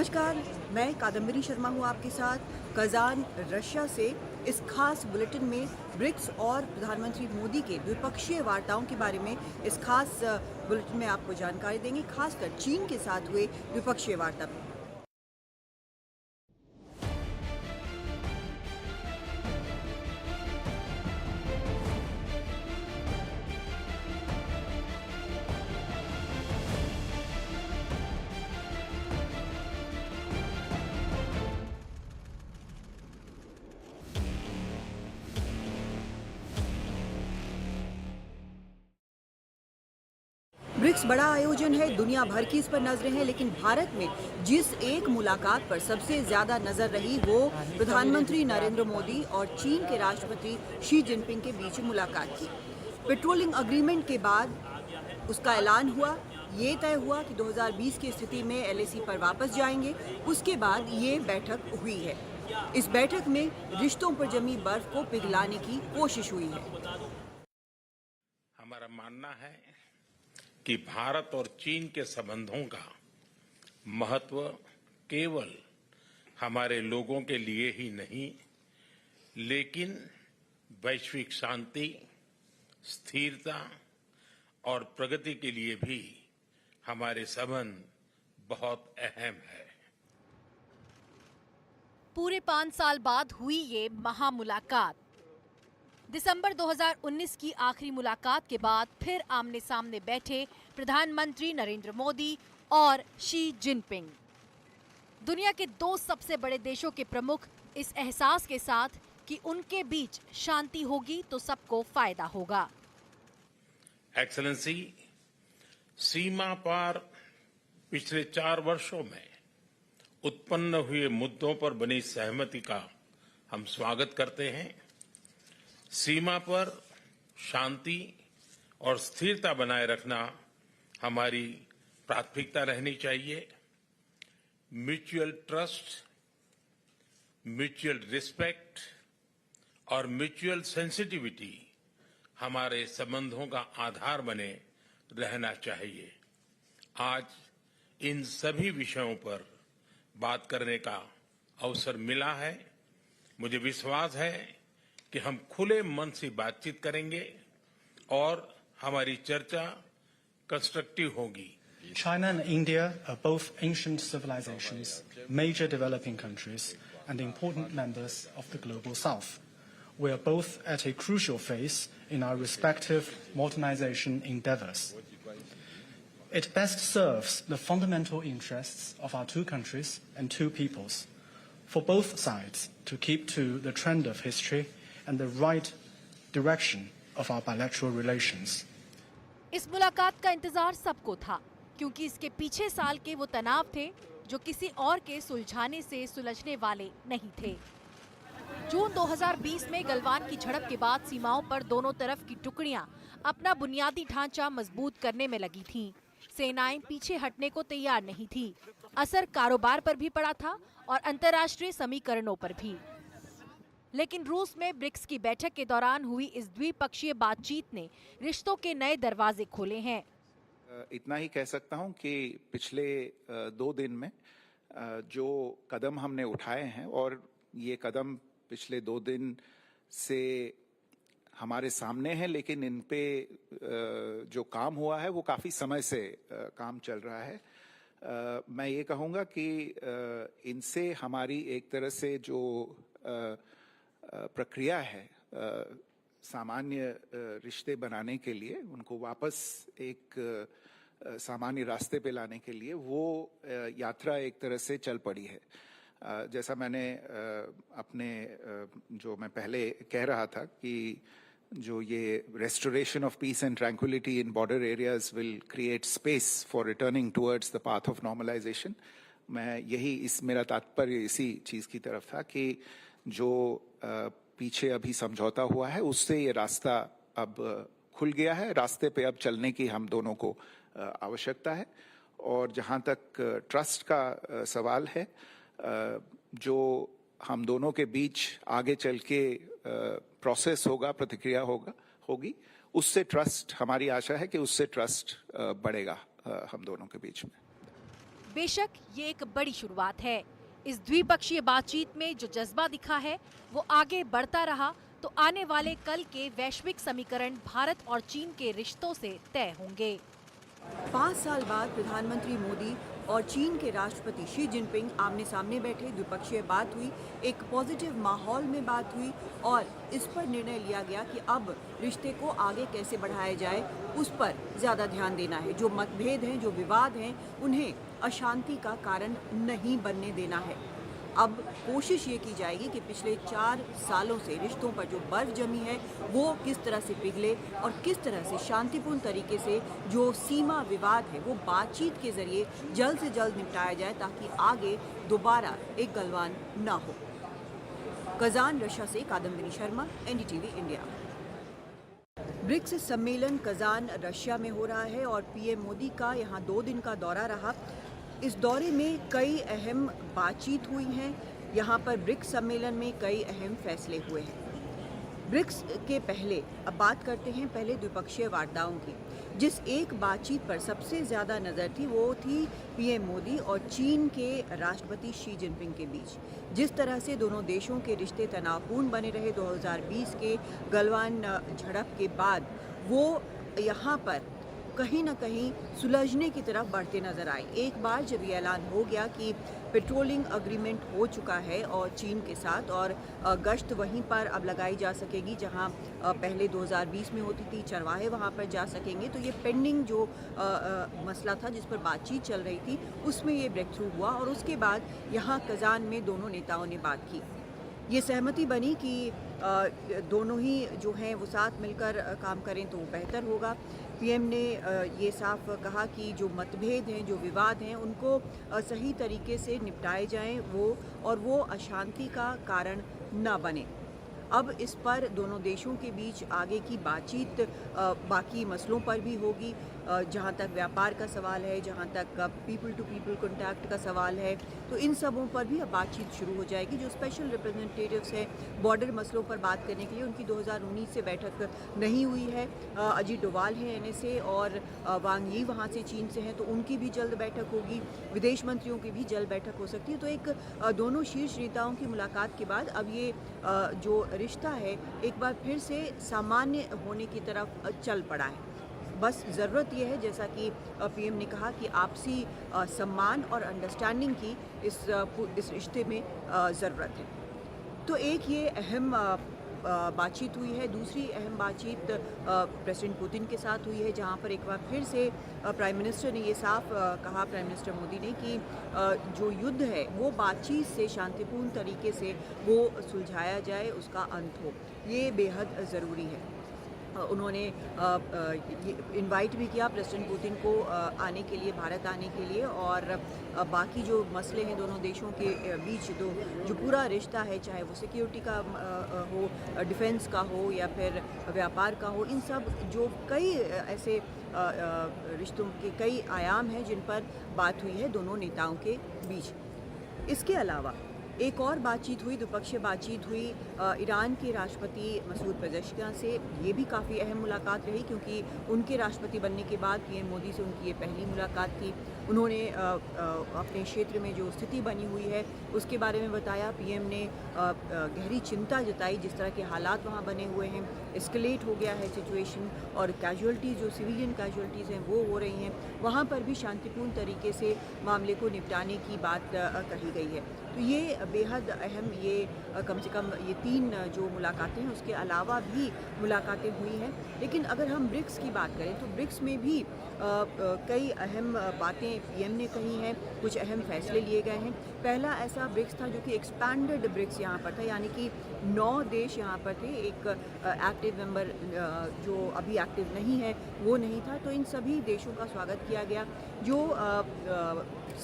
नमस्कार, मैं कादम्बरी शर्मा हूँ आपके साथ कजान रशिया से इस खास बुलेटिन में ब्रिक्स और प्रधानमंत्री मोदी के द्विपक्षीय वार्ताओं के बारे में इस खास बुलेटिन में आपको जानकारी देंगे, खासकर चीन के साथ हुए द्विपक्षीय वार्ता में। ब्रिक्स बड़ा आयोजन है, दुनिया भर की इस पर नजरें हैं, लेकिन भारत में जिस एक मुलाकात पर सबसे ज्यादा नजर रही वो प्रधानमंत्री नरेंद्र मोदी और चीन के राष्ट्रपति शी जिनपिंग के बीच मुलाकात की। पेट्रोलिंग एग्रीमेंट के बाद उसका ऐलान हुआ, ये तय हुआ कि 2020 की स्थिति में LAC पर वापस जाएंगे। उसके बाद ये बैठक हुई है। इस बैठक में रिश्तों पर जमी बर्फ को पिघलाने की कोशिश हुई है। हमारा मानना है कि भारत और चीन के संबंधों का महत्व केवल हमारे लोगों के लिए ही नहीं, लेकिन वैश्विक शांति, स्थिरता और प्रगति के लिए भी हमारे संबंध बहुत अहम है। पूरे 5 साल बाद हुई ये महामुलाकात। दिसंबर 2019 की आखिरी मुलाकात के बाद फिर आमने सामने बैठे प्रधानमंत्री नरेंद्र मोदी और शी जिनपिंग। दुनिया के दो सबसे बड़े देशों के प्रमुख इस एहसास के साथ कि उनके बीच शांति होगी तो सबको फायदा होगा। एक्सेलेंसी, सीमा पार पिछले 4 वर्षों में उत्पन्न हुए मुद्दों पर बनी सहमति का हम स्वागत करते हैं। सीमा पर शांति और स्थिरता बनाए रखना हमारी प्राथमिकता रहनी चाहिए। म्यूचुअल ट्रस्ट, म्यूचुअल रिस्पेक्ट और म्यूचुअल सेंसिटिविटी हमारे संबंधों का आधार बने रहना चाहिए। आज इन सभी विषयों पर बात करने का अवसर मिला है। मुझे विश्वास है कि हम खुले मन से बातचीत करेंगे और हमारी चर्चा कंस्ट्रक्टिव होगी। China and India are both ancient civilizations, major developing countries, and important members of the global south. We are both at a crucial phase in our respective modernization endeavors. It best serves the fundamental interests of our two countries and two peoples, for both sides to keep to the trend of history and the right direction of our bilateral relations. इस मुलाकात का इंतजार सबको था, क्योंकि इसके पीछे साल के वो तनाव थे जो किसी और के सुलझाने से सुलझने वाले नहीं थे। जून 2020 में गलवान की झड़प के बाद सीमाओं पर दोनों तरफ की टुकड़ियां अपना बुनियादी ढांचा मजबूत करने में लगी थीं। सेनाएं पीछे हटने को तैयार नहीं थी। असर कारोबार पर भी पड़ा था और अंतर्राष्ट्रीय समीकरणों पर भी। लेकिन रूस में ब्रिक्स की बैठक के दौरान हुई इस द्विपक्षीय बातचीत ने रिश्तों के नए दरवाजे खोले हैं। इतना ही कह सकता हूं कि पिछले 2 दिन में जो कदम हमने उठाए हैं, और ये कदम पिछले 2 दिन से हमारे सामने हैं, लेकिन इन पे जो काम हुआ है वो काफी समय से काम चल रहा है। मैं ये कहूँगा कि इनसे हमारी एक तरह से जो प्रक्रिया है सामान्य रिश्ते बनाने के लिए, उनको वापस एक सामान्य रास्ते पे लाने के लिए वो यात्रा एक तरह से चल पड़ी है। जैसा मैंने अपने जो मैं पहले कह रहा था कि जो ये restoration of peace and tranquility in border areas will create space for returning towards the path of normalization, मैं यही मेरा तात्पर्य इसी चीज की तरफ था कि जो पीछे अभी समझौता हुआ है उससे ये रास्ता अब खुल गया है। रास्ते पे अब चलने की हम दोनों को आवश्यकता है। और जहां तक ट्रस्ट का सवाल है, जो हम दोनों के बीच आगे चल के प्रोसेस होगा, प्रतिक्रिया होगी, उससे ट्रस्ट, हमारी आशा है कि उससे ट्रस्ट बढ़ेगा हम दोनों के बीच में। बेशक ये एक बड़ी शुरुआत है। इस द्विपक्षीय बातचीत में जो जज्बा दिखा है वो आगे बढ़ता रहा तो आने वाले कल के वैश्विक समीकरण भारत और चीन के रिश्तों से तय होंगे। 5 साल बाद प्रधानमंत्री मोदी और चीन के राष्ट्रपति शी जिनपिंग आमने सामने बैठे, द्विपक्षीय बात हुई, एक पॉजिटिव माहौल में बात हुई और इस पर निर्णय लिया गया कि अब रिश्ते को आगे कैसे बढ़ाया जाए, उस पर ज़्यादा ध्यान देना है। जो मतभेद हैं, जो विवाद हैं, उन्हें अशांति का कारण नहीं बनने देना है। अब कोशिश ये की जाएगी कि पिछले 4 सालों से रिश्तों पर जो बर्फ जमी है वो किस तरह से पिघले और किस तरह से शांतिपूर्ण तरीके से जो सीमा विवाद है वो बातचीत के जरिए जल्द से जल्द निपटाया जाए ताकि आगे दोबारा एक गलवान ना हो। कजान रशिया से कादम्बिनी शर्मा, एनडीटीवी इंडिया। ब्रिक्स सम्मेलन कजान रशिया में हो रहा है और पीएम मोदी का यहाँ 2 दिन का दौरा रहा। इस दौरे में कई अहम बातचीत हुई हैं। यहाँ पर ब्रिक्स सम्मेलन में कई अहम फैसले हुए हैं। ब्रिक्स के पहले अब बात करते हैं पहले द्विपक्षीय वार्ताओं की। जिस एक बातचीत पर सबसे ज़्यादा नज़र थी वो थी पीएम मोदी और चीन के राष्ट्रपति शी जिनपिंग के बीच। जिस तरह से दोनों देशों के रिश्ते तनावपूर्ण बने रहे 2020 के गलवान झड़प के बाद, वो यहाँ पर कहीं ना कहीं सुलझने की तरफ बढ़ते नजर आए। एक बार जब ये ऐलान हो गया कि पेट्रोलिंग अग्रीमेंट हो चुका है और चीन के साथ, और गश्त वहीं पर अब लगाई जा सकेगी जहां पहले 2020 में होती थी, चरवाहे वहां पर जा सकेंगे, तो ये पेंडिंग जो मसला था जिस पर बातचीत चल रही थी उसमें ये ब्रेक थ्रू हुआ। और उसके बाद यहाँ कजान में दोनों नेताओं ने बात की। ये सहमति बनी कि दोनों ही जो हैं वो साथ मिलकर काम करें तो बेहतर होगा। पीएम ने ये साफ कहा कि जो मतभेद हैं, जो विवाद हैं, उनको सही तरीके से निपटाए जाएं और वो अशांति का कारण न बने। अब इस पर दोनों देशों के बीच आगे की बातचीत बाकी मसलों पर भी होगी। जहाँ तक व्यापार का सवाल है, जहाँ तक पीपल टू पीपल कॉन्टैक्ट का सवाल है, तो इन सबों पर भी अब बातचीत शुरू हो जाएगी। जो स्पेशल रिप्रेजेंटेटिव्स हैं बॉर्डर मसलों पर बात करने के लिए, उनकी 2019 से बैठक नहीं हुई है। अजीत डोवाल हैं एनएसए और वांग यी वहाँ से चीन से हैं, तो उनकी भी जल्द बैठक होगी। विदेश मंत्रियों की भी जल्द बैठक हो सकती है। तो एक दोनों शीर्ष नेताओं की मुलाकात के बाद अब ये जो रिश्ता है एक बार फिर से सामान्य होने की तरफ चल पड़ा है। बस ज़रूरत यह है, जैसा कि पीएम ने कहा, कि आपसी सम्मान और अंडरस्टैंडिंग की इस रिश्ते में ज़रूरत है। तो एक ये अहम बातचीत हुई है। दूसरी अहम बातचीत प्रेसिडेंट पुतिन के साथ हुई है, जहां पर एक बार फिर से प्राइम मिनिस्टर ने ये साफ कहा, प्राइम मिनिस्टर मोदी ने, कि जो युद्ध है वो बातचीत से शांतिपूर्ण तरीके से वो सुलझाया जाए, उसका अंत हो। ये बेहद ज़रूरी है। उन्होंने इनवाइट भी किया प्रेसिडेंट पुतिन को आने के लिए, भारत आने के लिए, और बाकी जो मसले हैं दोनों देशों के बीच, जो पूरा रिश्ता है, चाहे वो सिक्योरिटी का हो, डिफेंस का हो या फिर व्यापार का हो, इन सब जो कई ऐसे रिश्तों के कई आयाम हैं जिन पर बात हुई है दोनों नेताओं के बीच। इसके अलावा एक और बातचीत हुई, द्विपक्षीय बातचीत हुई ईरान के राष्ट्रपति मसूद पेजेश्कियान से। ये भी काफ़ी अहम मुलाकात रही क्योंकि उनके राष्ट्रपति बनने के बाद पीएम मोदी से उनकी ये पहली मुलाकात थी। उन्होंने अपने क्षेत्र में जो स्थिति बनी हुई है उसके बारे में बताया। पीएम ने गहरी चिंता जताई, जिस तरह के हालात वहाँ बने हुए हैं, एस्केलेट हो गया है सिचुएशन, और कैजुअल्टीज़, जो सिविलियन कैजुअल्टीज़ हैं वो हो रही हैं। वहाँ पर भी शांतिपूर्ण तरीके से मामले को निपटाने की बात कही गई है। तो ये बेहद अहम, ये कम से कम ये 3 जो मुलाकातें हैं, उसके अलावा भी मुलाकातें हुई हैं। लेकिन अगर हम ब्रिक्स की बात करें तो ब्रिक्स में भी कई अहम बातें पीएम ने कही हैं, कुछ अहम फैसले लिए गए हैं। पहला ऐसा ब्रिक्स था जो कि एक्सपैंडेड ब्रिक्स यहाँ पर था, यानी कि 9 देश यहाँ पर थे। एक एक्टिव मेंबर जो अभी एक्टिव नहीं है वो नहीं था। तो इन सभी देशों का स्वागत किया गया। जो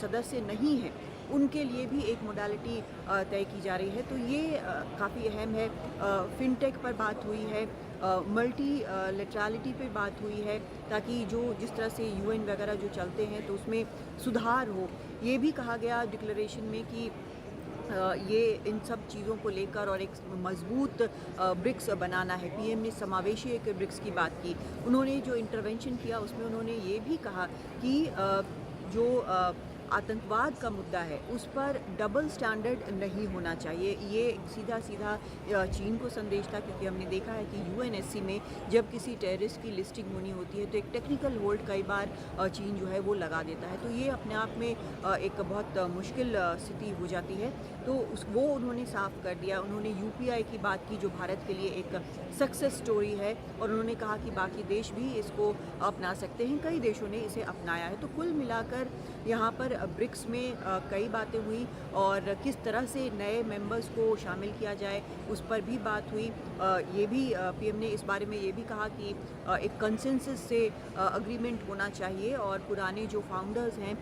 सदस्य नहीं हैं उनके लिए भी एक मोडालिटी तय की जा रही है। तो ये काफ़ी अहम है। फिनटेक पर बात हुई है, मल्टी लेटरलिटी पे बात हुई है, ताकि जो जिस तरह से यूएन वगैरह जो चलते हैं तो उसमें सुधार हो। ये भी कहा गया डिक्लेरेशन में कि ये इन सब चीज़ों को लेकर और एक मजबूत ब्रिक्स बनाना है। पीएम ने समावेशी एक ब्रिक्स की बात की। उन्होंने जो इंटरवेंशन किया उसमें उन्होंने ये भी कहा कि जो आतंकवाद का मुद्दा है उस पर डबल स्टैंडर्ड नहीं होना चाहिए। ये सीधा सीधा चीन को संदेश था, क्योंकि हमने देखा है कि यूएनएससी में जब किसी टेररिस्ट की लिस्टिंग होनी होती है तो एक टेक्निकल होल्ड कई बार चीन जो है वो लगा देता है, तो ये अपने आप में एक बहुत मुश्किल स्थिति हो जाती है। तो वो उन्होंने साफ कर दिया। उन्होंने यूपीआई की बात की जो भारत के लिए एक सक्सेस स्टोरी है, और उन्होंने कहा कि बाकी देश भी इसको अपना सकते हैं। कई देशों ने इसे अपनाया है। तो कुल मिलाकर यहाँ पर ब्रिक्स में कई बातें हुई, और किस तरह से नए मेंबर्स को शामिल किया जाए उस पर भी बात हुई। ये भी पीएम ने इस बारे में ये भी कहा कि एक कंसेंसस से अग्रीमेंट होना चाहिए, और पुराने जो फाउंडर्स हैं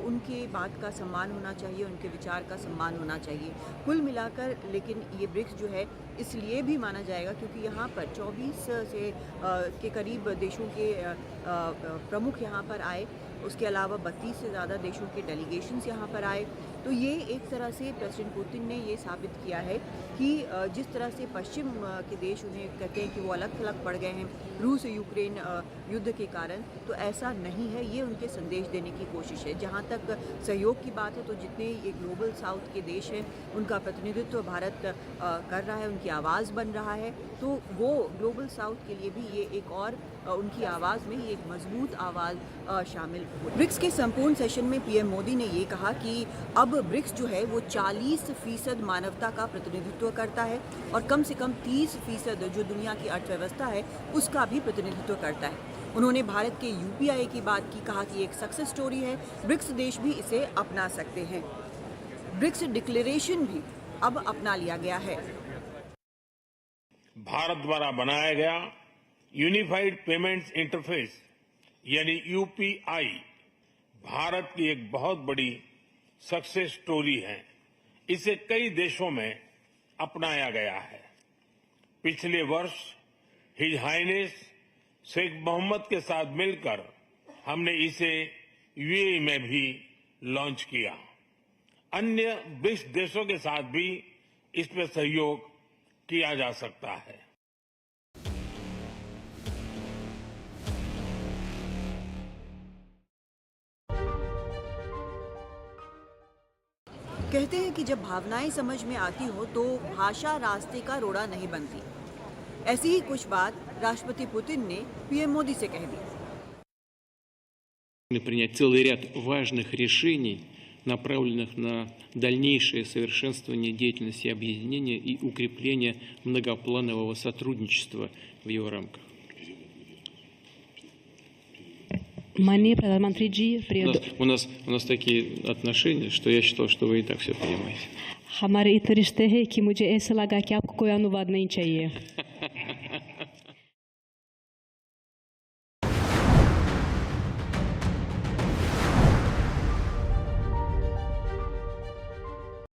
उनके बात का सम्मान होना चाहिए, उनके विचार का सम्मान होना चाहिए। कुल मिलाकर लेकिन ये ब्रिक्स जो है इसलिए भी माना जाएगा क्योंकि यहाँ पर 24 से के करीब देशों के प्रमुख यहाँ पर आए। उसके अलावा 32 से ज़्यादा देशों के डेलीगेशंस यहाँ पर आए। तो ये एक तरह से प्रेसिडेंट पुतिन ने ये साबित किया है कि जिस तरह से पश्चिम के देश उन्हें कहते हैं कि वो अलग थलग पड़ गए हैं रूस यूक्रेन युद्ध के कारण, तो ऐसा नहीं है। ये उनके संदेश देने की कोशिश है। जहाँ तक सहयोग की बात है तो जितने ये ग्लोबल साउथ के देश हैं उनका प्रतिनिधित्व भारत कर रहा है, उनकी आवाज़ बन रहा है, तो वो ग्लोबल साउथ के लिए भी ये एक और उनकी आवाज़ में एक मजबूत आवाज़ शामिल हो। ब्रिक्स के संपूर्ण सेशन में पीएम मोदी ने ये कहा कि अब ब्रिक्स जो है वो 40% मानवता का प्रतिनिधित्व करता है, और कम से कम 30% जो दुनिया की अर्थव्यवस्था है उसका भी प्रतिनिधित्व करता है। उन्होंने भारत के यूपीआई की बात की, कहा कि एक सक्सेस स्टोरी है, ब्रिक्स देश भी इसे अपना सकते हैं। ब्रिक्स डिक्लेरेशन भी अब अपना लिया गया है। भारत द्वारा बनाया गया यूनिफाइड पेमेंट्स इंटरफेस यानी यूपीआई भारत की एक बहुत बड़ी सक्सेस स्टोरी है। इसे कई देशों में अपनाया गया है। पिछले वर्ष हिज हाइनेस शेख मोहम्मद के साथ मिलकर हमने इसे यूएई में भी लॉन्च किया। अन्य ब्रिक्स देशों के साथ भी इसमें सहयोग किया जा सकता है। कहते हैं कि जब भावनाएं समझ में आती हो तो भाषा रास्ते का रोड़ा नहीं बनती। ऐसी ही कुछ बात राष्ट्रपति पुतिन ने पीएम मोदी से कह दी। Принять целый ряд важных решений, направленных на дальнейшее совершенствование деятельности объединения и укрепление многопланового сотрудничества в его рамках. माननीय प्रधानमंत्री जी, У нас такие отношения, что я считал, что вы и так все понимаете. हमारे इतने रिश्ते हैं कि मुझे ऐसा लगा कि आपको कोई अनुवाद नहीं चाहिए।